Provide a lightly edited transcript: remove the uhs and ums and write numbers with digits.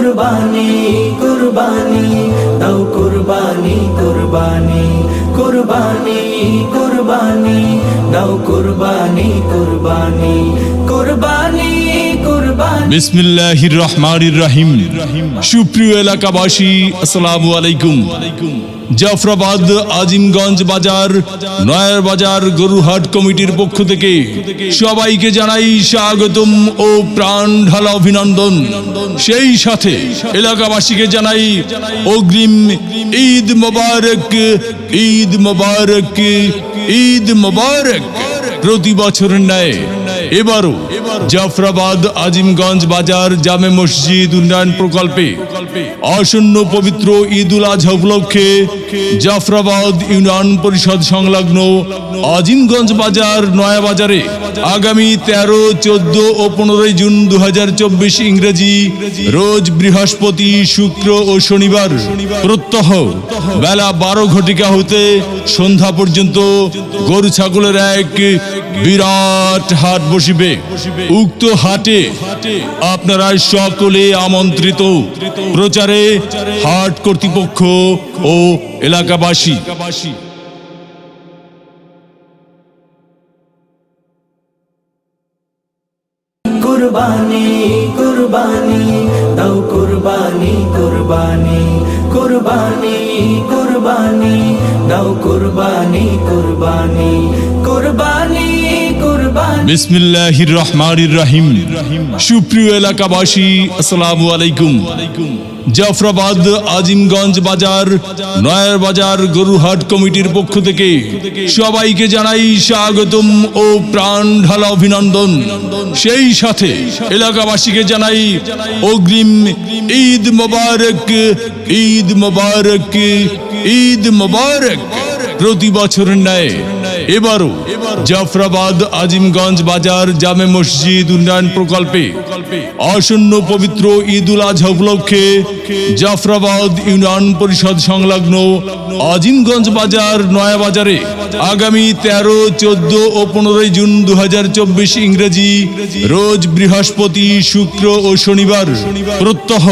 কুরবানি কুরবানি দাও কুরবানি কুরবানি কুরবানি কুরবানি দাও কুরবানি কুরবানি কুরবানি কুরবানি। বিসমিল্লাহির রহমানির রহিম। সুপ্রিয় এলাকাবাসী, আসসালামু আলাইকুম। জাফরাবাদ আজিমগঞ্জ বাজার নয়ার বাজার গরুহাট কমিটির পক্ষ থেকে সবাইকে জানাই স্বাগতম ও প্রাণ ঢালা অভিনন্দন। সেই সাথে এলাকাবাসীকে জানাই অগ্রিম ঈদ মোবারক, ঈদ মোবারক, ঈদ মোবারক। প্রতি বছরের ন্যায় এবারও জাফরাবাদ আজিমগঞ্জ বাজার জামে মসজিদ উন্নয়ন প্রকল্পে আসন্ন পবিত্র ঈদ উল আজহা উপলক্ষে জাফরাবাদ ইউনিয়ন পরিষদ সংলগ্ন আজিমগঞ্জ বাজার নয়া বাজারে আগামী 13, 14 ও 15 জুন 2024 ইংরেজি রোজ বৃহস্পতি, শুক্র ও শনিবার প্রত্যহ বেলা 12 ঘটিকা হতে সন্ধ্যা পর্যন্ত গরু ছাগলের এক বিরাট হাট বসিবে। উক্ত হাটে আপনারা সকলে আমন্ত্রিত। প্রচারে হাট কর্তৃপক্ষ ও এলাকাবাসী। কুরবানি কুরবানি দাও কুরবানি কুরবানি কুরবানি কুরবানি দাও কুরবানি কুরবানি কুরবানি কুরবানি। বিসমিল্লাহির রহমানির রহিম। সুপ্রিয় এলাকাবাসী, আসসালামু আলাইকুম। জাফরাবাদ আজিমগঞ্জ বাজার নয়ার বাজার গরুহাট কমিটির পক্ষ থেকে সবাইকে জানাই স্বাগতম ও প্রাণ ঢালা অভিনন্দন। সেই সাথে এলাকাবাসীকে জানাই অগ্রিম ঈদ মোবারক, ঈদ মোবারক, ঈদ মোবারক। প্রতি বছরের ন্যায় এবারও জাফরাবাদ আজিমগঞ্জ বাজার জামে মসজিদ উন্নয়ন প্রকল্পে আসন্ন পবিত্র ঈদ উল আজহা উপলক্ষে জাফরাবাদ ইউনিয়ন পরিষদ সংলগ্ন আজিমগঞ্জ বাজার নয়া বাজারে আগামী 13, 14 ও 15 জুন 2024 ইংরেজি রোজ বৃহস্পতি, শুক্র ও শনিবার প্রত্যহ